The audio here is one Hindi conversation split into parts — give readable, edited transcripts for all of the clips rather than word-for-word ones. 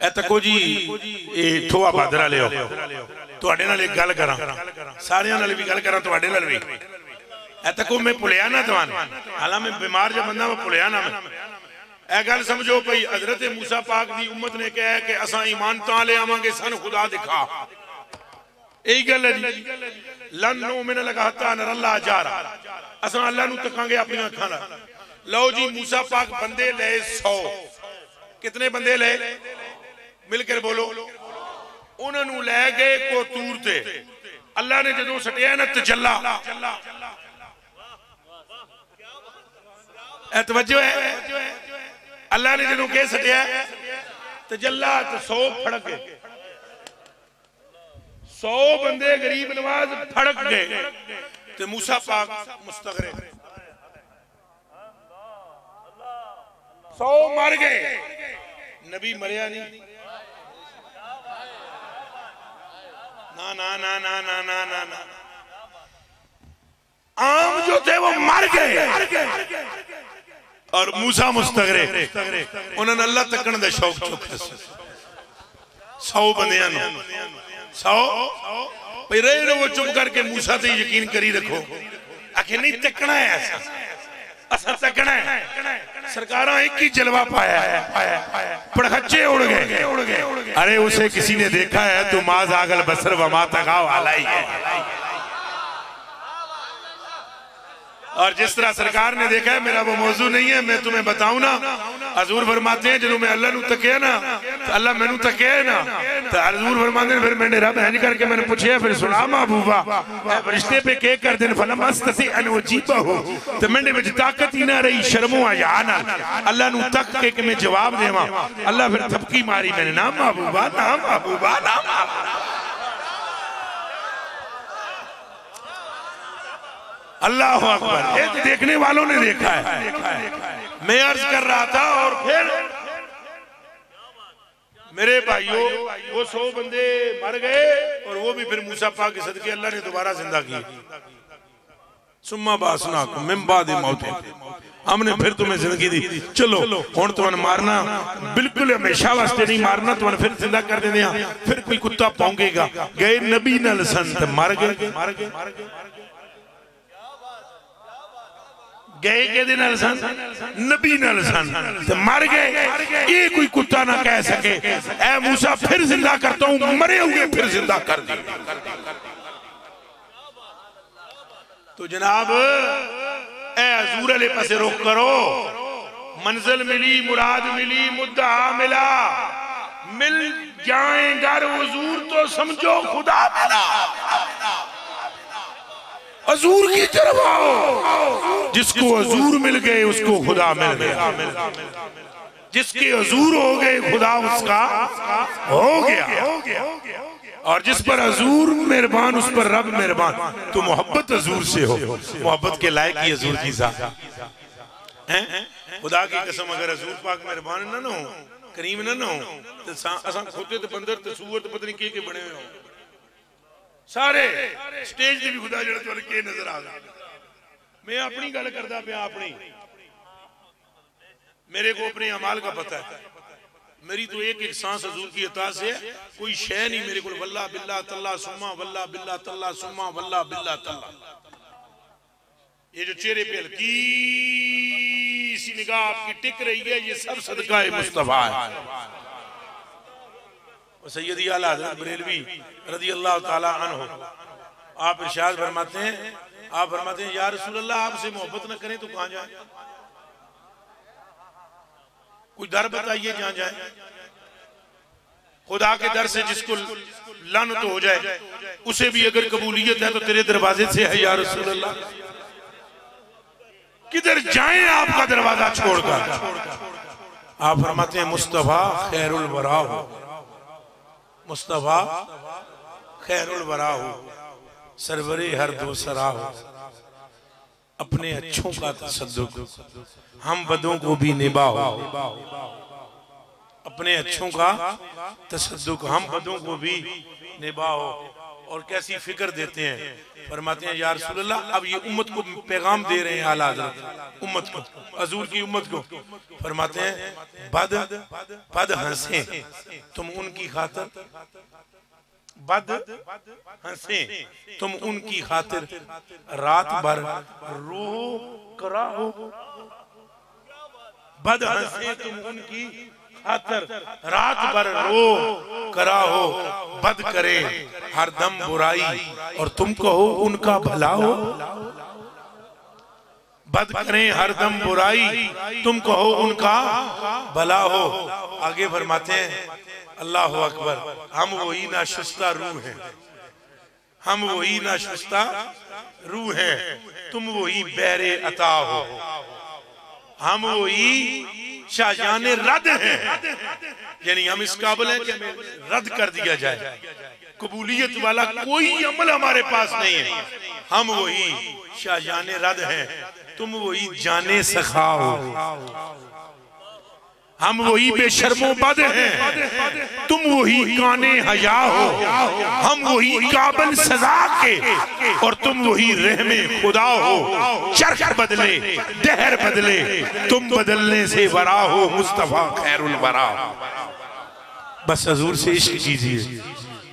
ए तको जी ये ठोआ भादरा लियो तुहाडे नाल एक गल करा सारियां नाल भी गल करा तुहाडे नाल भी ए तको मैं भुलिया ना तुहानू हालां मैं बीमार जो बंदा मैं भुलिया ना मैं ए गल समझो भाई हजरत मूसा पाक दी उम्मत ने कहा है कि असां ईमान तां ले आवांगे सन खुदा दिखा यही गल है जी लन नुमिन लका हत्ता नरा अल्लाह जारा असां अल्लाह नू तकांगे अपनी अखां नाल लो जी मूसा पाक बंदे ले 100 कितने बंदे ले मिलकर बोलो उन्होंने लै गए कोतूर ते अल्लाह ने जो सटिया ना तजल्ला तवज्जो है अल्लाह ने जो के सटिया तजल्ला तो 100 फड़क गए 100 बंदे गरीब नवाज फड़क गए ते मूसा पाक मुस्तगरे 100 मर गए नबी मरिया नहीं ना ना ना ना ना ना ना ना आम जो थे वो मर गए और मूसा मुस्तगरे उन्होंने अल्लाह तकन दे शौक चुक 100 बंदियां 100 भाई रहे रहो चुप करके मूसा ते यकीन करी रखो आखिर नहीं तकना है ऐसा असा तकना है सरकारा एक ही जलवा पाया है पड़खच्चे उड़ गए अरे उसे किसी ने देखा है तो माज आगल बसर वमा तगाव आला ही है और जिस तरह सरकार ने देखा है मेरा वो मौजू नहीं है मैं तुम्हें बताऊं ना हजूर फरमाते हैं जो मैं अल्लाह नू तकिया ना तो अल्लाह मैनू तकिया ना तो हजूर फरमाते हैं फिर मैंने रब इंज करके मैंने पूछा फिर सुना महबूबा रिश्ते पे के कर देन फलम अस्तसी अन वजीबा हो तो मैंने विच ताकत ही ना रही शर्मो हया ना अल्लाह नू तक के मैं जवाब देवा अल्लाह फिर थपकी मारी मैंने ना महबूबा ना महबूबा ना अल्लाह अकबर ये तो देखने वालों ने देखा है मैं अर्ज कर रहा था और फिर मेरे भाइयों वो 100 बंदे मर गए और वो भी फिर मूसा पाक के सदके अल्लाह ने दोबारा जिंदा किए सुम्मा बासना को मिन बाद मौत हमने फिर तुम्हें जिंदगी दी चलो हुण तुहानू मारना बिल्कुल हमेशा वास्ते नहीं मारना तुहानू फिर जिंदा कर देने फिर कोई कुत्ता पौंगेगा गए नबी नाल संत मर गए गए के दिन नबी नाल सन मर गए ये कोई कुत्ता ना कह सके ऐ मूसा फिर जिंदा करता हूं मरे हुए फिर जिंदा कर दिया तो जनाब ऐ हजूर अले पासे रुख करो मंजिल मिली मुराद मिली मुद्दा मिला मिल जाए घर हुजूर तो समझो खुदा मिला हजूर की तरफ आओ जिसको हजूर मिल गए उसको खुदा मिल गया जिसके हजूर हो गए खुदा उसका हो गया और जिस पर हजूर मेहरबान उस पर रब मेहरबान तो मोहब्बत हजूर से हो मोहब्बत के लायक ही हजूर की ज़ात है खुदा की कसम अगर हजूर पाक मेहरबान ना हो करीम ना हो तो असा खोते तो बंदर तो सूअर तो पता नहीं के बने हुए हो सारे स्टेज पे भी खुदा जड़ा तुहानू के नजर आ गया मैं अपनी गल करदा पिया अपनी मेरे को अपने अमाल का पता है मेरी तो एक सांस हजूर की अता से है कोई शय नहीं मेरे को वल्ला बिल्ला तल्ला सुम्मा वल्ला बिल्ला तल्ला सुम्मा वल्ला बिल्ला तल्ला ये जो चेहरे पे हल्की सी निगाह आपकी टिक रही है ये सब सदका मुस्तफा है सैयदी आला हज़रत बरेलवी रज़ी अल्लाह ताला अन्हु आप इरशाद फरमाते हैं या रसूल अल्लाह आपसे मोहब्बत न करें तो कहां जाए कोई दर बताइए जहां जाए खुदा के दर से जिसको लानत हो जाए उसे भी अगर कबूलियत है तो तेरे दरवाजे से है या रसूल अल्लाह किधर जाएं आपका दरवाजा छोड़कर आप फरमाते हैं मुस्तफा खैरुल वरा हो मुस्तफा खैरुल वरा हो सरवरे हर दो सरा हो अपने अच्छों का तसद्दुक हम बदों को भी निभाओ अपने अच्छों का तसद्दुक हम बदों को भी निभाओ और कैसी फिक्र देते हैं। फरमाते हैं या रसूलल्लाह, अब ये उम्मत को पैगाम दे रहे हैं आला हज़रत, उम्मत को, हजूर की उम्मत को। फरमाते हैं बद हंसे तुम उनकी खातिर, बद हंसे तुम उनकी खातिर, रात भर रो करा हो। बद हंसे तुम उनकी खातिर, रात भर रो करा हो। बद करे हर दम बुराई और तुम कहो उनका भला हो। बद करें हर दम बुराई तुम कहो उनका भला हो। आगे फरमाते हैं अल्लाह अकबर, हम वही नाशुस्ता रूह हैं, हम वही नाशुस्ता रूह हैं, तुम वही बहरे अता हो। हम वही शाहजान रद हैं, यानी हम इस काबिल हैं कि रद्द कर दिया जाए। कबूलियत वाला कोई अमल हमारे पास नहीं है। हम वही शाहजान रद हैं, तुम वही जाने सखा हो। हम वही बेशर्मो बद हैं, तुम वही काने हया हो। हम वही काबिल सजा के और तुम वही रहमे खुदा हो। चरख बदले दहर बदले तुम बदलने से वरा हो। मुस्तफा खैरुल वरा। बस हजूर से इश्क कीजिए,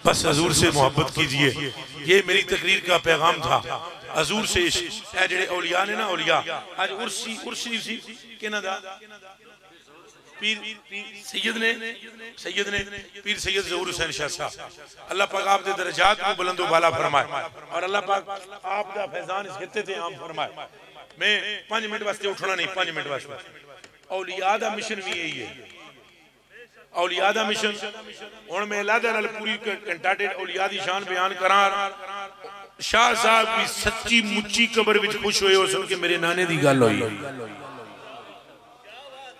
बस हजूर से मोहब्बत कीजिए। ये मेरी तकरीर का पैगाम था। हजूर से इश्क। जेड़े औलिया ने ना, औलिया आज उर्सी सी किना दा पीर सैयद ने पीर सैयद ज़हूर हुसैन शाह साहब, अल्लाह पाक आप दे दरजात को बुलंदो बाला फरमाए और अल्लाह पाक आप दा फैजान इस खित्ते ते आम फरमाए। मैं 5 मिनट वास्ते उठना नहीं, 5 मिनट वास्ते। औलिया दा मिशन भी यही है, औलिया दा मिशन। हुण मैं अल्लाह दा पूरी घंटा डेढ़ औलिया दी शान बयान करा। शाह साहब भी सच्ची मुच्ची कब्र विच खुश होए हो सुन के मेरे नाने दी गल होई।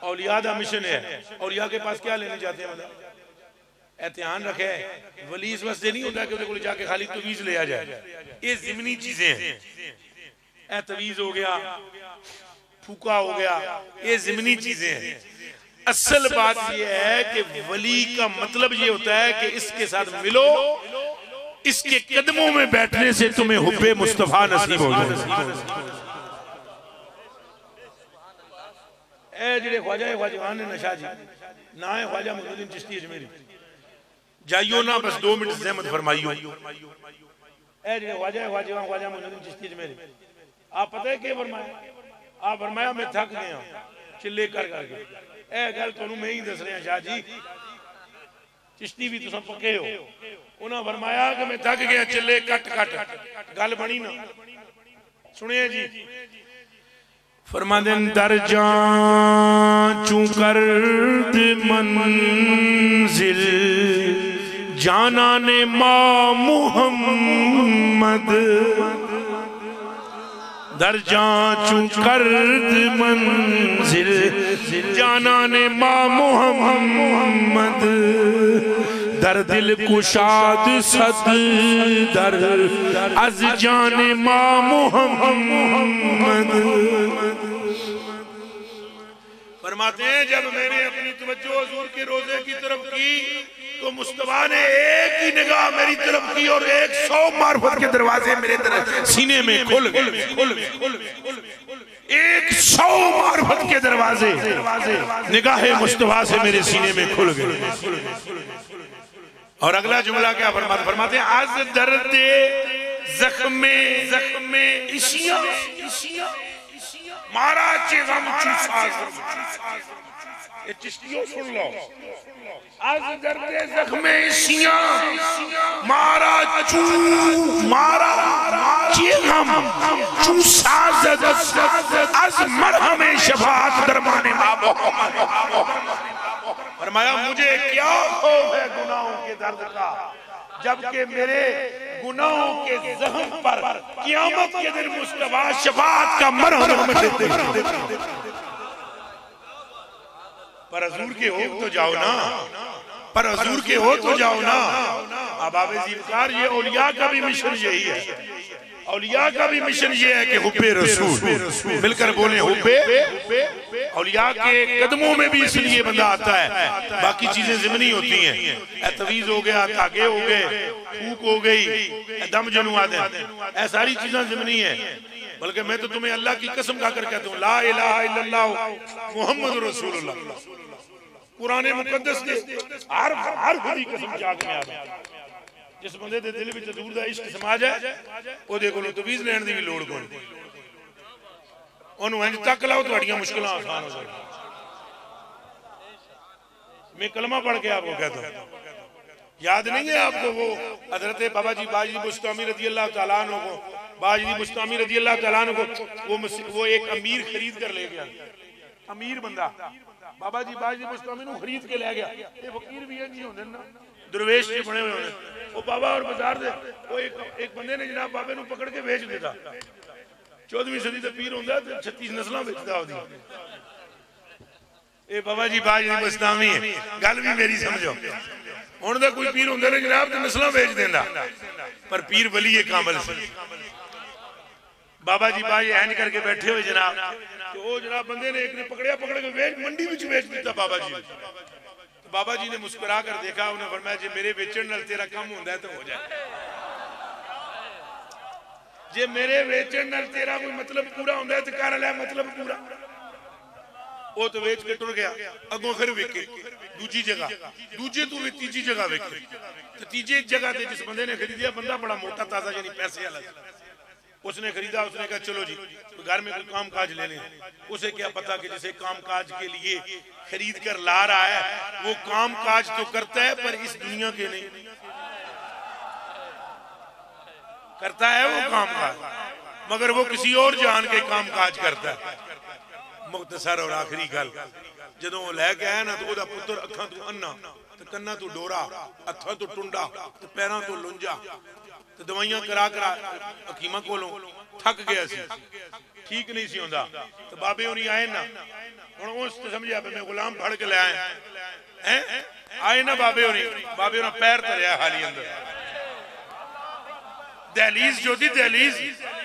औलिया दा मिशन है। औलिया के पास क्या लेने जाते हैं, मतलब एहतियान रखे वली इस वास्ते नहीं होता कि उनके को जाके खाली तवीज ले आ जाए। ये जिमनी चीजें हैं। ए तवीज हो गया, फूका हो गया, ये जिमनी चीजें हैं। असल बात ये है कि वली का मतलब ये होता है कि इसके साथ मिलो, इसके कदमों में बैठने से तुम्हें हुब्बे मुस्तफा नसीब हो जाए। जेड़े ख्वाजा ख्वाजगान ने नशा जी ना है ख्वाजा मुइनुद्दीन चिश्ती अजमेरी, जाइयो ना बस 2 मिनट ज़हमत फरमाइयो। जेड़े ख्वाजा ख्वाजगान ख्वाजा मुइनुद्दीन चिश्ती अजमेरी, आप पता है क्या फरमाया? आप फरमाया मैं थक गया चिल्ले कर करके। ए गल तुहानू मैं ही दस रहा शाह जी, चिश्ती भी तुम पक्के हो। उन्होंने फरमाया कि मैं थक गया चिल्ले कट कट, गल बनी ना। सुनिए जी, फरमादें दरजा चू कर मंजिल जाना ने मां मुहम्मद। दरजा चू कर मंजिल जाना ने मां मुहम्मद। दर दिल कुशाद सद दर अज जाने मां मुहम्मद। फरमाते हैं जब मैंने अपनी तवज्जो हुजूर के रोजे की तरफ की तो मुस्तफा ने एक ही निगाह मेरी तरफ की और 100 मार्फत के दरवाजे मेरे तरफ सीने में खुल गए। 100 मार्फत के दरवाजे निगाह मुस्तफा से मेरे सीने में खुल गए। और अगला जुमला क्या फरमाते हैं? आज दर्द जख्मे इशिया मारा चिगम ये चिश्तियों सुन लो। आज दर्द जख्मे इशिया मारा चिगम आज मरहमे शफाअत दरबाने माबो। फरमाया मुझे क्या खौफ है गुनाहों के दर्द का, जबकि मेरे गुनाहों के जख्म पर क़यामत के दिन मुस्तफा शफाअत का मरहम देते। पर हजूर के हो तो जाओ ना, पर हजूर के हो तो जाओ ना। अब आबे ज़िक्र ये औलिया का भी मिशन यही है। औलिया का भी मिशन ये है कि हुब्बे रसूल, मिलकर बोले हुब्बे। औलिया के कदमों में भी इसलिए बंदा आता है, बाकी चीजें ज़िमनी होती हैं। तवीज़ हो गया, धागे हो गए, फूक हो गई, दम जनवा दे, ऐ सारी चीजें ज़िमनी है। बल्कि मैं तो तुम्हें अल्लाह की कसम खाकर कहता हूँ, ला इलाहा इल्लल्लाह मुहम्मद रसूलुल्लाह। कुरान मुकद्दस के हर खुदी कसम चाक में आ गया। जिस बंदे दे दिल विच हजूर दा इश्क समा जाए, ओदे कोलों तवीज़ लैण दी भी लोड़ कोई। ओनू इंज तक लाओ, तुहाड़ियां मुश्किलां आसान हो जाएगी। मैं कलमा पढ़ के आपको कहता हूँ, याद नहीं है आपको वो हजरत बाबा जी बाजी बुस्तामी रजी अल्लाह तआला अन्हु को, बाजी बुस्तामी रजी अल्लाह तआला अन्हु को वो एक अमीर खरीद कर ले गया। अमीर बंदा बाबा जी बाजी बुस्तामी नु खरीद के ले गया। ये फकीर भी है जी होंदे ना, दरवेश जी बने हुए होंदे। वो बाबा और बाजार दे वो एक बंदे ने जनाब बाबे नु पकड़ के बेच दिता। 14वीं सदी दा पीर होंदा ते 36 नस्लां बेचदा ओदी। ए बाबा जी बाजी बुस्तामी है, गल भी मेरी समझो। हुण दा कोई पीर होंदे ने जनाब ते नस्लां बेच देंदा, पर पीर वली कामिल सी। बाबा जी बाजी इंज करके बैठे हुए जनाब, तो वो जनाब बंदे ने एक ने पकड़िया, पकड़ के बेच मंडी विच बेच दिता बाबा जी। तो बाबा जी ने मुस्कुरा कर देखा, उन्हें फरमाया जे मेरे बेचण नाल तेरा काम होंदा है तो हो जाए, जे मेरे बेचण नाल तेरा कोई मतलब पूरा होंदा है तो कर ले मतलब पूरा। वो तो वेच के टुर गया, अगों फिर वेखे दूजी जगह, दूजे तो तीजी जगह वेखे, तो तीजे जगह ते जिस बंदे ने खरीदिया बंदा बड़ा मोटा ताजा यानी पैसे वाला, उसने खरीदा। उसने कहा चलो जी घर में कोई काम काज लेने। उसे क्या पता कि जिसे काम काज के लिए खरीद कर ला रहा है वो काम काज तो करता है पर इस दुनिया के नहीं करता है वो काम काज, मगर वो किसी और जान के काम काज करता है। मुख्तसर और आखिरी गल, जदों लैके आया ना तो ओदा पुत्र अखां तो अन्ना ते कन्ना तो डोरा, हत्थां तो टुंडा ते पैरां तो लुंजा, तो दवाइयां करा करा हकीमा कोलों थक गया सी, ठीक नहीं सी होंदा। तो बाबे होनी आए ना, हुण उस तो समझिया मैं गुलाम फड़ के ले आए हैं, आए ना बाबे होनी पैर धरिया हाली अंदर, दहलीज जो थी दहलीज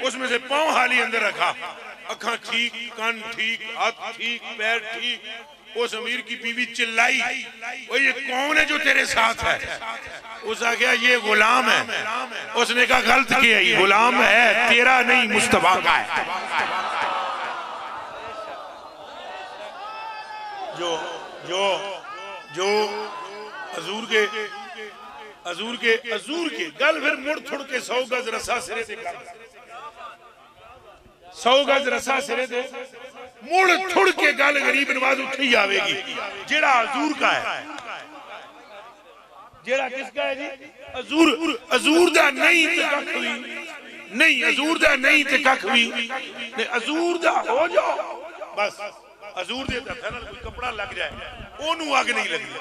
उसमें से पांव हाली अंदर रखा, अखा ठीक, कान ठीक, हाथ ठीक, पैर ठीक। उस अमीर की बीवी चिल्लाई, वो ये कौन है जो तेरे साथ है? उसने कहा ये गुलाम है। उसने कहा गलत किया, ये गुलाम है तेरा नहीं मुस्तफा का है। जो जो जो हजूर के गल फिर मुड़ थुड़ के 100 गज रसा सिरे से 100 गज रसा सिरे दे मुड़ थुड़ के गल गरीब नवाज उठी आवेगी। जेड़ा हजूर का है, जेड़ा किसका है जी? हजूर दा नहीं ते कख भी नहीं, हजूर दा नहीं ते कख भी नहीं, हजूर दा हो जाओ बस। हजूर दे हत्थां नाल कोई कपड़ा लग जाए ओनू अग नहीं लगदी,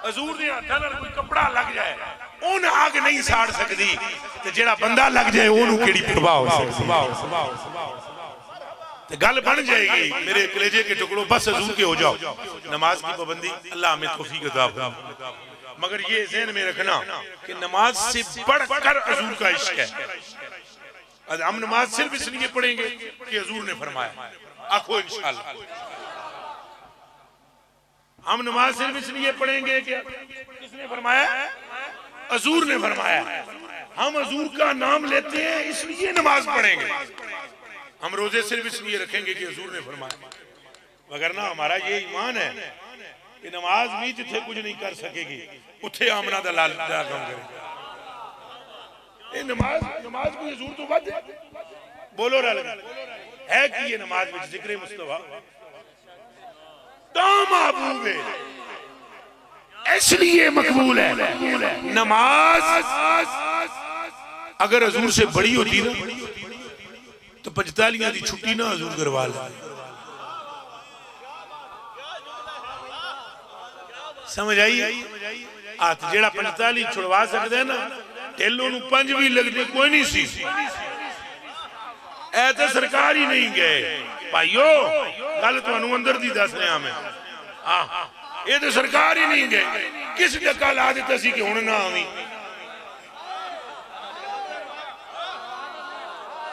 हजूर दे हत्थां नाल कोई कपड़ा लग जाए ओन आग नहीं साड़ सकती, ते जेड़ा बंदा लग जाए ओनू केड़ी परवाह हो सकदी। ते गल बन जाएगी मेरे कलेजे के टुकड़ों, बस हजूर के हो जाओ। नमाज की पाबंदी अल्लाह हमें तौफीक अता फरमाए, मगर ये ज़हन में रखना कि नमाज से बढ़कर हजूर का इश्क है। हम नमाज सिर्फ इसलिए पढ़ेंगे कि हजूर ने फरमाया, आखो इंशाअल्लाह। हम नमाज सिर्फ इसलिए पढ़ेंगे कि किसने फरमाया? हजूर ने फरमाया। हम हजूर का नाम लेते हैं इसलिए नमाज पढ़ेंगे। हम रोजे सिर्फ इसलिए रखेंगे कि हजूर ने फरमाया, वगरना हमारा ये ईमान है कि नमाज भी जिथे कुछ नहीं कर सकेगी उथे आमना दा लाल काम करेगी। ये नमाज कोई हजूर तो बद बोलो रल है कि ये नमाज में जिक्र मुस्तफा महबूब है इसलिए मकबूल है। नमाज अगर हजूर से बड़ी होती ना तो 45 की छुट्टी ना हजूर करवा ले। समझ आई? हाथ जेड़ा 45 छुड़वा सकते है ना, ढेलों 5 भी लगने कोई नहीं सी। ऐ तो सरकार ही नहीं गए भाईओ, गल तुहानू अंदर दी दस रहा मैं। हाँ ये तो सरकार ही नहीं गए, किस डका ला दिता सी कि हुण ना आवी।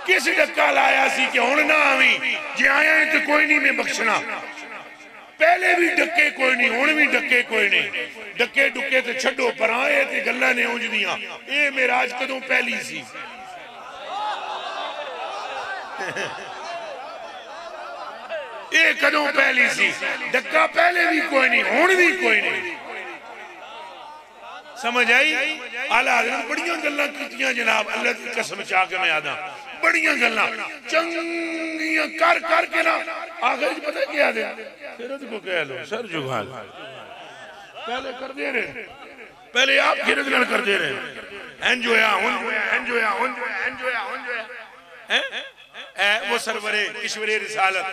किस डक्का लाया सी कि हुण ना आवी, जे आया है तो कोई नहीं मैं बख्शना। पहले भी डके कोई नहीं, हुण भी डके कोई नहीं। डके डुके तो छड्डो परां, ये ते गल्लां ने उंज दियां। ये मेराज कदों पहली सी? ये कदों पहली सी? डक्का पहले भी कोई नहीं, हुण भी कोई नहीं। समझ आई? आला हज़रत बड़ियां गल्लां कीतियां जनाब, अल्लाह की कसम चाह के मैं आदा, बड़ियां गल्लां चंगियां कर कर के ना आखिर पता क्या दे खिरत को कह लो सर जुगा लो। पहले कर दे रहे, पहले आप खिरत गल कर दे रहे, एंजोया हुन जोया, एंजोया हुन जोया, एंजोया हुन जोया हैं। वो सरवरे किश्वरे रिसालत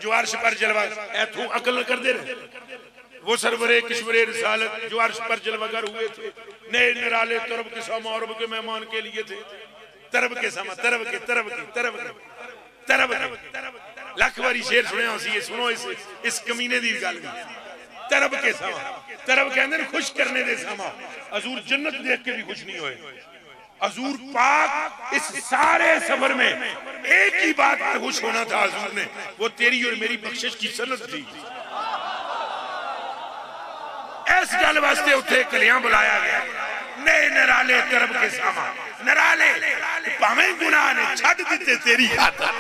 जो अर्श पर जलवा ए तू अकल कर दे रहे। वो सरवरे किश्वरे रिसालत जो अर्श पर जलवागर हुए थे, नए निराले तरब के समा और के मेहमान के लिए थे। तरब के समा, तरब के तरब के तरब के तरब के लख बारी शेर सुनिया सी, ये सुनो इस कमीने दी गल। तरब के समा, तरब कहंदे ने खुश करने दे समा। हजूर जन्नत देख के भी खुश नहीं होए। हजूर पाक इस सारे सफर में एक ही बात पर खुश होना था हजूर ने, वो तेरी और मेरी बख्शिश की सनत थी। इस गल वास्ते उत्थे कलियां बुलाया गया, नए नराले तरब के सामा। नराले भावें गुनाह ने छड़ दिते तेरी खातर,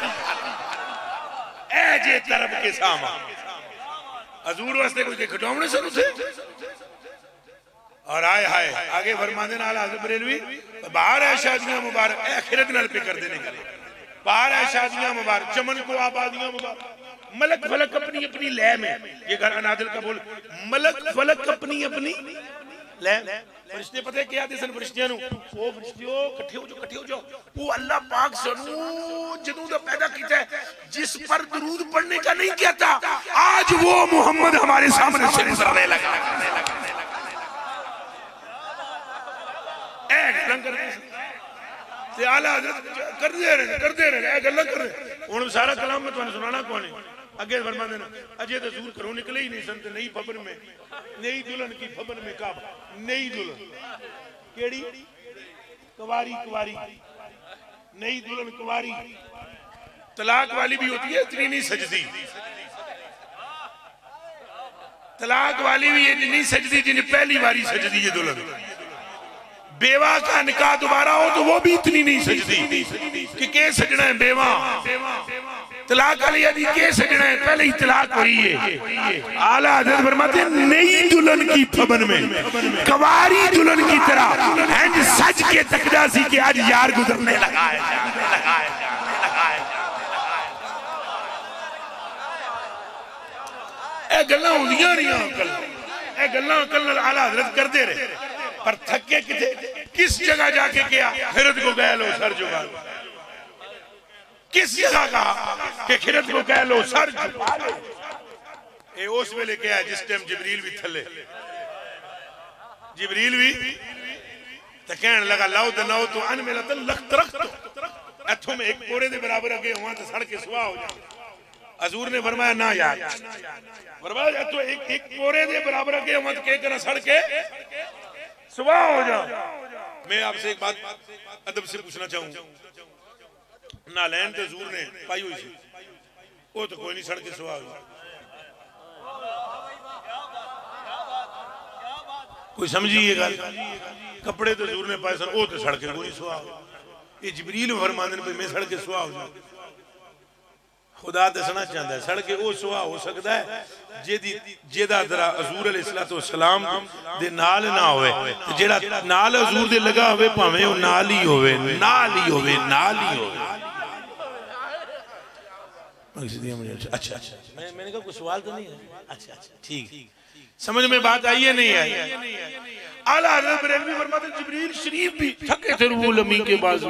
ए जे तरब के सामा। हजूर वास्ते कोई खटौने सन उसे। और आए हाय आगे फरमांदे नाल हज़रत बरेलवी, बाहर है शादियां मुबारक, आखिरत नाल पे कर देने गले। बाहर है शादियां मुबारक, चमन को आबादियां मुबारक। मलक फलक अपनी अपनी लय में, ये घर अनादिल का बोल, मलक फलक अपनी अपनी लय। फरिश्ते पता क्या आते सन फरिश्तियां नूं, ओ फरिश्तियो इकट्ठे हो जाओ, इकट्ठे हो जाओ। वो अल्लाह पाक सानू जदों दा पैदा कीता है, जिस पर दरूद पढ़ने का नहीं कहता, आज वो मोहम्मद हमारे सामने से गुजरने लगा। आला हज़रत करते रहे गल्लां कर रहे। हुण सारा कलाम मैं तुहानू सुनाना कौन है। अगे फरमांदे ने अजे तो हजूर घरों निकले ही नहीं सन, नई फबन में, नई दुल्हन की फबन में काबा। नई दुल्हन केड़ी? कुवारी, कुवारी नई दुल्हन कुवारी। तलाक वाली भी होती है, इतनी नहीं सजदी। तलाक वाली भी नहीं सजदी जिन्हें पहली बारी सजदी है दुल्हन। बेवा का निकाह दोबारा हो तो वो भी इतनी नहीं सजदी कि के सजना है बेवा। तलाक वाली यदि के सजना है, पहले ही तलाक हुई है। आला हज़रत फरमाते हैं नई दुल्हन की फबन में कवारी दुल्हन की तरह इंज सज के तकदा सी कि आज यार गुजरने लगा है। ए गल्लां होंदियां नहीं अकल, ए गल्लां अकल आला हज़रत करदे रहे, पर थके किथे किस जगह जाके किया? खिरत को कह लो सर झुका लो। किस जगह कहा कि खिरत को कह लो सर झुका लो? ये उस वेले क्या है जिस टाइम जिब्रील भी थले, जिब्रील भी तो कहने लगा लाओ तो लाओ तो अन मेला तो लख रख इथों में एक कोरे दे बराबर अगे हुआ तो सड़ के सुहा हो जाए। हजूर ने फरमाया ना यार, फरमाया तो एक कोरे दे बराबर अगे हुआ तो क्या करना, सड़ के सुबह हो जाओ। मैं आपसे एक बात अदब से पूछना चाहूंगा, नालैन तो हजूर ने पाई हुई थी, वो तो कोई नहीं सड़ के सुबह हो। कोई समझी ये गल? कपड़े तो हजूर ने पाए सन, वो तो सड़ के कोई नहीं सुबह हो। ये जिब्रील फरमांदे ने मैं सड़ के सुबह हो जाऊं। खुदा दसना चाहता है सड़के वो सुहा हो सकता है जेदा जरा हजूर अलैहिस्सलाम दे नाल ना होवे, जेड़ा नाल हजूर दे लगा होवे भावें वो नाल ही होवे, नाल ही होवे, नाल ही होवे। अच्छा अच्छा मैंने कहा कोई सवाल तो नहीं है? अच्छा अच्छा ठीक, समझ में बात आई है नहीं आई? आला हज़रत बरेलवी फरमाते जिब्रील शरीफ भी थके थे रूह लमी के बाजू,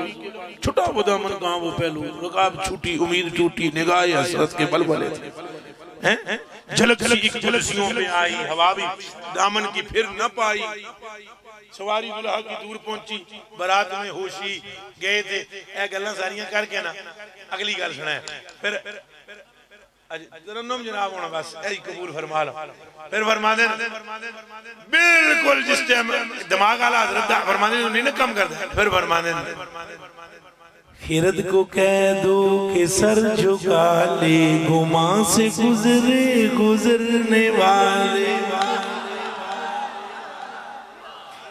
छुटा वो दामन कहाँ वो पहलू, रकाब छूटी उम्मीद टूटी, निगाह हसरत के बलबले हैं। झलक सी एक झलसियों में आई, हवा भी दामन की फिर न पाई। सवारी दुल्हा की दूर पहुंची, बारात में होशी गए थे। ए गल्लां सारियां करके ना अगली गल सुना फिर तरन्नुम जनाब होना बस ऐ कबूल फरमा लो। फिर फरमाते बिल्कुल जिस टाइम दिमाग वाला हजरत फरमाते नहीं ना कम करता, फिर फरमाते खिरद को कह दो कि सर झुका ले, गुमा से गुजरे गुजरने वाले।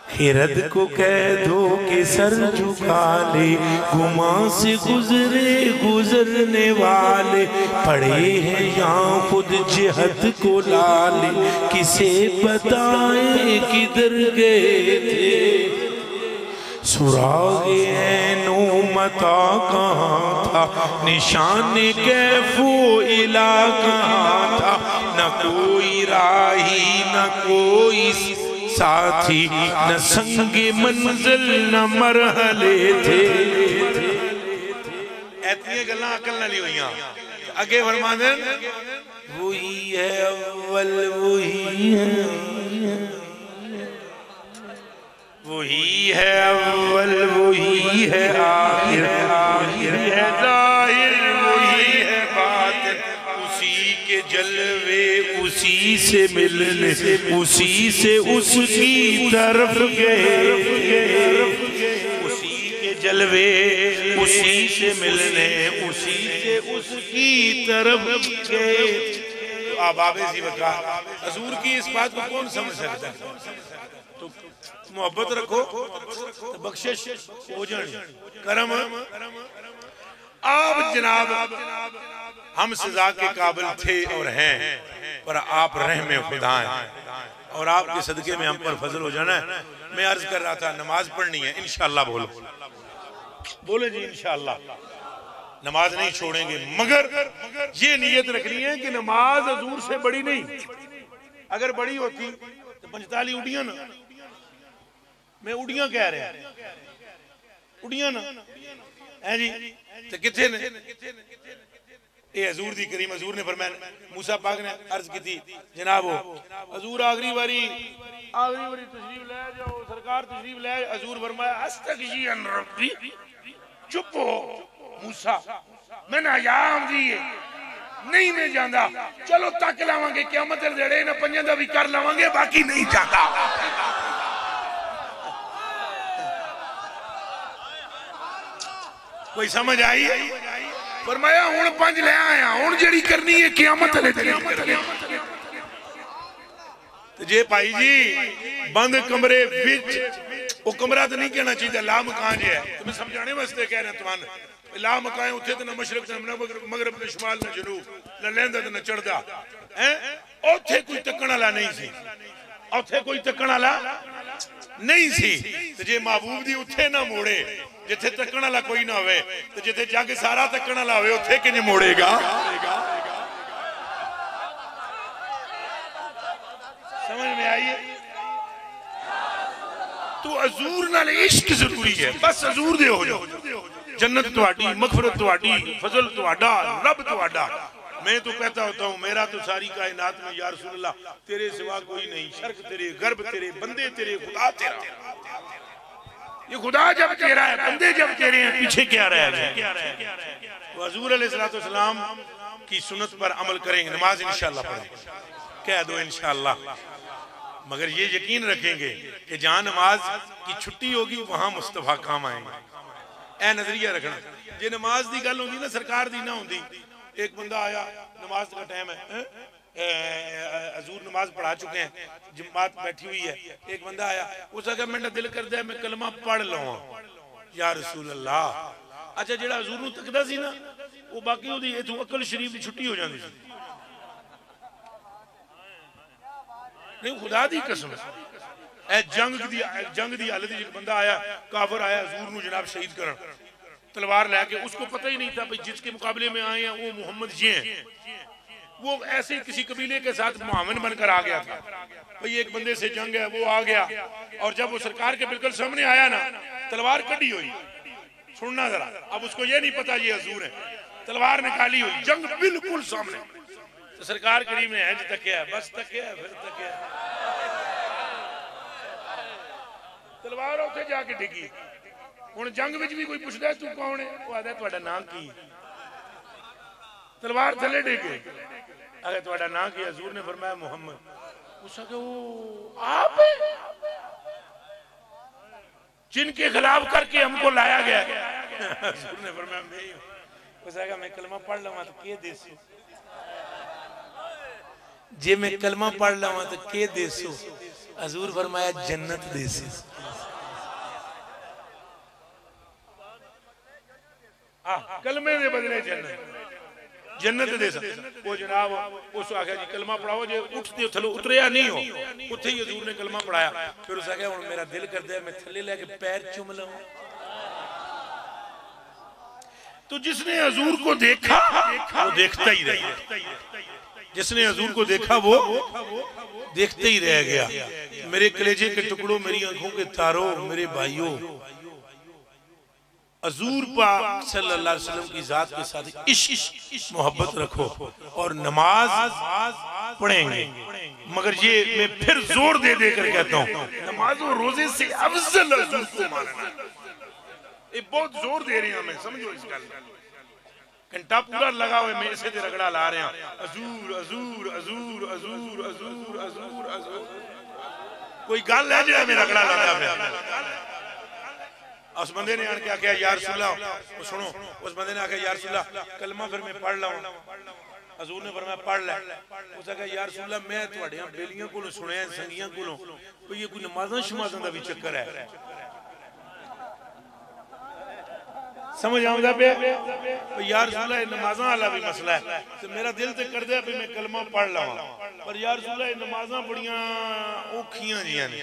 खिरद को कह दो कि सर झुका ले, गुमा से गुजरे गुजरने वाले। पड़े हैं यहाँ खुद जिहद को लाले, किसे बताए किधर गए थे। सुरागे ऐनो मता कहाँ था, निशान कैफो इला कहाँ था। न कोई राही न कोई साथी, न संगे मंजिल न मरहले थे। ऐतियां गल्लां अकल नाल ही होइयां। अगे फरमांदे वही है अव्वल वही है, वही है अव्वल वही है आखिर, वही है ज़ाहिर वही है बातिन। उसी के जलवे उसी से मिलने, उसी से उसकी तरफ गए। उसी के जलवे उसी से मिलने, उसी से उसकी तरफ गए। तो आप आबे बता हजूर की इस बात को कौन समझ सकता है। तो मोहब्बत रखो तो बख्शिश हो जानी, करम। आप जनाब हम सजा के काबिल थे और हैं, पर आप रहम खुदा हैं और आपके सदके में हम पर फजल हो जाना है। मैं अर्ज कर रहा था नमाज पढ़नी है इंशाअल्लाह। बोलो बोले जी इंशाअल्लाह नमाज नहीं छोड़ेंगे, मगर ये नियत रखनी है कि नमाज हजूर से बड़ी नहीं। अगर बड़ी होती तो 45 उड़ियां ना, मैं उड़ियां कह रहा उड़ियां ना है जी, तो किथे ने ये हजूर दी करीम हजूर ने फरमाया। मूसा पाक ने अर्ज की थी जनाब हजूर आखिरी बारी तशरीफ ले जाओ, सरकार तशरीफ ले। हजूर फरमाया अस्तगफिर रब्बी, चुप हो मूसा, मैं नायाम दी है नहीं मैं जांदा। चलो तक लावांगे क़यामत दे नेड़े ना पंजां दा भी कर लावांगे, बाकी नहीं जांदा। कोई समझ आई? फरमाया हुण 5 ले आया, हुण जेड़ी करनी है क़यामत ले करनी। जे भाई जी बंद कमरे विच, वो कमरा तो नहीं कहना चाहिए ला मकान जे है, तुम्हें समझाने वास्ते कह रहे तुहानू। ला मकान उथे तो ना मशरक ना मगरब ना शुमाल ना जनूब, ना लहंदा तो ना चढ़दा है। उथे कोई तकण वाला नहीं सी, उथे कोई तकण वाला नहीं सी। ते जे महबूब दी उथे ना मोड़े, जिथे तकण वाला कोई ना होवे, तो जिथे जग सारा तकण वाला होवे उथे किंज मोड़ेगा। समझ में आई? तो हजूर नाल इश्क जरूरी है, बस हजूर दे हो जाओ, जन्नत तुहाडी, मगफरत तुहाडी, फजल तुहाडा, रब तुहाडा। मैं तो कहता होता हूँ मेरा तो सारी कायनात में या रसूल अल्लाह तेरे सिवा कोई नहीं। शर्क तेरे, गर्ब तेरे, बंदे तेरे, खुदा तेरा। ये खुदा जब तेरा है, बंदे जब तेरे हैं, पीछे क्या रह गए। तो हजूर अलैहिस्सलाम की सुन्नत पर अमल करेंगे, नमाज इंशाअल्लाह पढ़ेंगे, कह दो इंशाअल्लाह। मगर ये यकीन रखेंगे कि जहां नमाज की छुट्टी होगी वहां मुस्तफा काम आएंगे। ए नजरिया रखना। जे नमाज की गल होंगी ना सरकार दी ना होंगी, एक बंदा आया नमाज का टाइम है, हजूर नमाज पढ़ा चुके हैं, जमात बैठी हुई है। एक बंदा आया, उसका कहा मेरा दिल करता है मैं कलमा पढ़ लवां या रसूल अल्लाह। अच्छा जेड़ा हजूर नूं तकदा सी ना, वो बाकी ओदी इथों अकल शरीफ की छुट्टी हो जाती सी। नहीं खुदा दी कसम जंग दी हालत एक बंदा आया, काफिर आया हजूर नूं जनाब शहीद करन, तलवार लेके। उसको पता ही नहीं था भाई जिसके मुकाबले में आए हैं वो मोहम्मद जी हैं। वो ऐसे किसी कबीले के साथ मुआविन बनकर आ गया था। भाई एक बंदे से जंग है, वो आ गया और जब वो सरकार के बिल्कुल सामने आया ना, तलवार कटी हुई। सुनना जरा, अब उसको ये नहीं पता ये हजूर है, तलवार निकाली हुई, जंग बिल्कुल सामने। तो सरकार करीम ने इंज तकिया, बस तकिया, फिर तकिया, तलवार उत्थे जाके डिगी। हुण जंग विच भी कोई पुछदा तू कौन है, वो आदा तुहाडा नाम की, तलवार थले डिग गई। अगर तुहाडा नाम की, हजूर ने फरमाया मोहम्मद। उसका कि वो आप जिनके खिलाफ करके हमको लाया गया, हजूर ने फरमाया मैं ही हूं। उसने कहा मैं कलमा पढ़ लवा तो के देसू, जे मैं कलमा पढ़ लवा तो के देसू। हजूर फरमाया जन्नत देसी। कलमे दे बदले जन्नत दे वो जनाब उस आख्या जी कलमा पढ़ाओ, जे उठते थलो उतरिया नहीं हो उत्थे ही हजूर ने कलमा पढ़ाया। फिर उस आख्या हुण मेरा दिल करदा है मैं थले लेके पैर चुम लवां। तो जिसने हजूर को देखा वो देखता ही रह गया, जिसने हजूर को देखा वो देखते ही रह गया। मेरे कलेजे के टुकड़ों, मेरी आंखों के तारों, मेरे भाइयों, हजूर पाक सल्लल्लाहु अलैहि वसल्लम की जात के साथ इश्क मोहब्बत रखो और नमाज पढ़ेंगे। मगर ये मैं फिर जोर दे दे कर कहता हूँ, नमाज और रोजे से अफजल हजूर को मानना। ये बहुत जोर दे रहे हैं हमें, समझो इस गल। घंटा पूरा लगा हुआ मैं इसे ते रगड़ा ला रहे हैं हजूर हजूर हजूर हजूर हजूर हजूर हजूर। कोई गल है जो मैं रगड़ा लाता पे। उस बंदे ने आके आख्या यार रसूलल्लाह, सुनो, उस बंदे ने आख्या यार रसूलल्लाह कलमा फिर मैं पढ़ लाऊं। हजूर ने फरमाया पढ़ ले। उसने कहा यार रसूलल्लाह मैं तुहाडियां बेलियां कोलों सुनिया, संगियां कोलों कोई ये कोई नमाज़ां शमाज़ां दा भी चक्कर है। समझ आउंदा पे यार रसूलल्लाह नमाज़ां वाला भी मसला है। तो मेरा दिल ते करदा है मैं कलमा पढ़ लावां, पर यार रसूलल्लाह नमाज़ां बड़ियां औखियां जियां ने।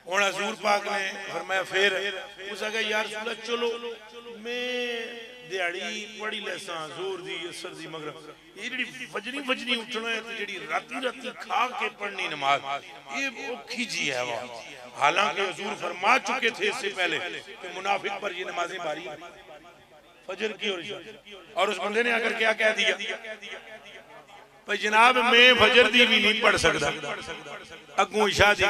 हुण हजूर पाक ने फरमाया फिर उसने कहा यार रसूलल्लाह चलो मैं दिहाड़ी पढ़ी लैसा जोर दी असर दी, मगर ये जी वजनी वजनी उठना है, जी राती राती खा के पढ़नी नमाज ये औखी जी है। हालांकि हजूर फरमा चुके थे इससे पहले कि मुनाफिक पर ये नमाजें भारी फजर की और उस बंदे ने आकर क्या कह दिया भाई जनाब मैं फजर दी भी नहीं पढ़ सकता, अगू इशा दी।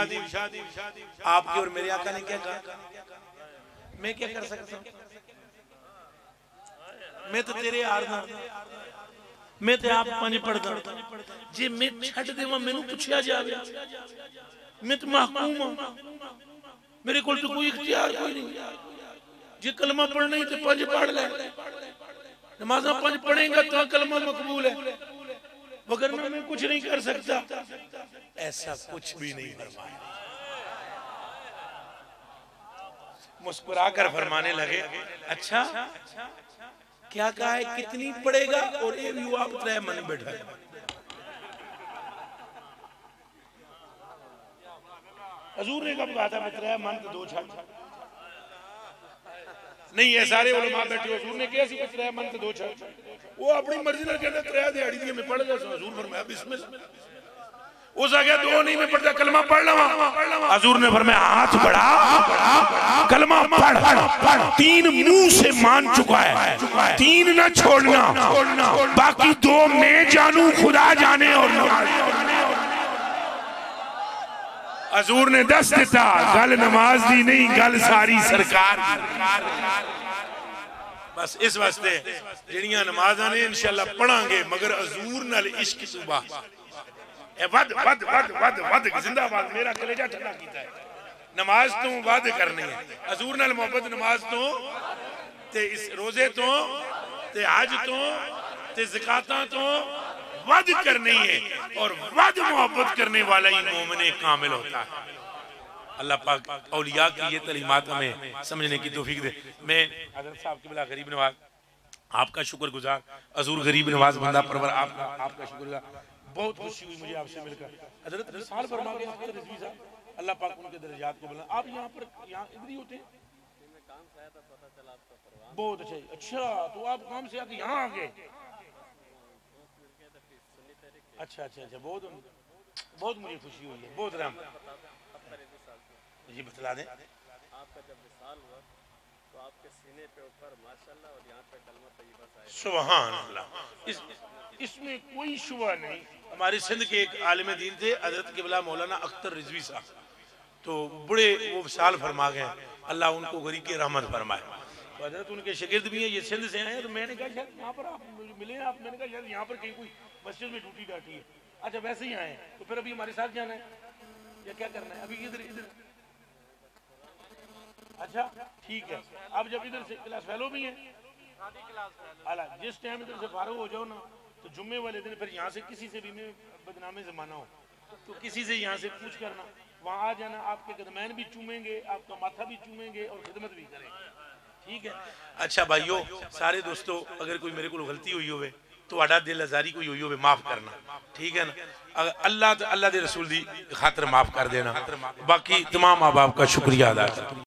आपके और मेरे आका ने क्या कहा, मैं क्या कर सकता हूं, मैं तो तेरे यार दा, मैं तो आप पांच पढ़दा, जे मैं छड्ड देवां मैनू पुछया जावे, मैं तो महकूम हां, मेरे कोल तो कोई इख्तियार कोई नहीं। जे कलमा पढ़ना ही तो पांच पढ़ ले, नमाज़ां पांच पढ़ेगा तो कलमा मकबूल है, वगरना मैं कुछ नहीं कर सकता। ऐसा कुछ भी नहीं फरमाया। मुस्कुराकर फरमाने लगे अच्छा क्या कहा है, कितनी पड़ेगा, और ये भी आप तय मन बैठा है। हजूर ने कब कहा था मैं तय मन तो दो छड़ नहीं है, सारे उलमा बैठे हजूर ने कहा सी तय मन तो दो छड़, वो अपनी मर्जी ने कहता तय दिहाड़ी दी मैं पढ़ ला। हजूर फरमाया बिस्मिल्लाह। उस आगे दो नहीं मैं पढ़ता कलमा पढ़ लवा। हजूर ने फरमाया हाथ बढ़ा, कलमा पढ़। तीन मुंह से मान चुका है, तीन ना छोड़ना, बाकी दो मैं जानू खुदा जाने। और हजूर ने दस दिता गल नमाज दी नहीं, गल सारी सरकार। बस इस वास्ते जिहड़ियां नमाज़ां ने इंशाअल्लाह पढ़ांगे, मगर हजूर नाल इश्क सुबह वध वध वध वध वध जिंदाबाद मेरा कलेजा ठंडा कीता है। नमाज तो वध करनी है, हजूर नाल मोहब्बत नमाज तो ते इस रोजे तो ते हज तो ते ज़कातां तो वध करनी है, और वध मोहब्बत करने वाला ही मोमिन कामिल होता है। अल्लाह पाक औलिया की ये तलीमात हमें समझने की तौफीक दे। मैं हज़रत साहब क़िबला गरीब नवाज आपका शुक्रगुजार, हजूर गरीब नवाज बंदा परवर आपका शुक्रगुजार। बहुत खुशी हुई मुझे आपसे मिलकर। हजरत विसाल फरमा के रिजवी साहब, अल्लाह पाक उनके दर्जात को बुलंद। आप यहाँ पर यहाँ इधर ही होते हैं? बहुत अच्छा। अच्छा तो आप काम से आके यहाँ आ गए? अच्छा अच्छा अच्छा, बहुत बहुत मुझे खुशी हुई है, बहुत राम जी बतला दें। आपका जब विसाल हुआ तो आपके सीने पे ऊपर माशाल्लाह और यहाँ पे कलमा तैयबा साहिब सुभान अल्लाह, इसमें कोई शुबा नहीं। हमारे सिंध के एक आलिम दीन थे हजरत क़िबला मौलाना अख्तर रिजवी साहब, तो बड़े वो विशाल फरमा गए, अल्लाह उनको गरीब की रहमत फरमाए। तो हजरत उनके शागिर्द भी हैं, ये सिंध से आए हैं। तो मैंने कहा शायद यहाँ पर आप मिले हैं, आप मैंने कहा शायद यहाँ पर कहीं कोई मस्जिद में ड्यूटी डाटी है। अच्छा वैसे ही आए, तो फिर अभी हमारे साथ जाना है या क्या करना है? अभी इधर इधर अच्छा ठीक है। अब जब इधर से क्लास फेलो भी है, अला जिस टाइम इधर से फारूक हो जाओ ना तो जुम्मे वाले दिन फिर यहाँ से किसी से भी मैं बदनामी जमाना हो तो किसी से यहाँ से पूछ करना, वहाँ आ जाना, आपके कदमैन भी चूमेंगे, आपका माथा भी चूमेंगे और खिदमत भी करेंगे, ठीक है। अच्छा भाइयों सारे दोस्तों, अगर कोई मेरे को गलती हुई हो तो आड़ा दिल आजारी कोई हुई हो माफ करना, ठीक है ना। अल्लाह दे रसूल दी खातर माफ कर देना। बाकी तमाम माँ बाप का शुक्रिया अदा करना।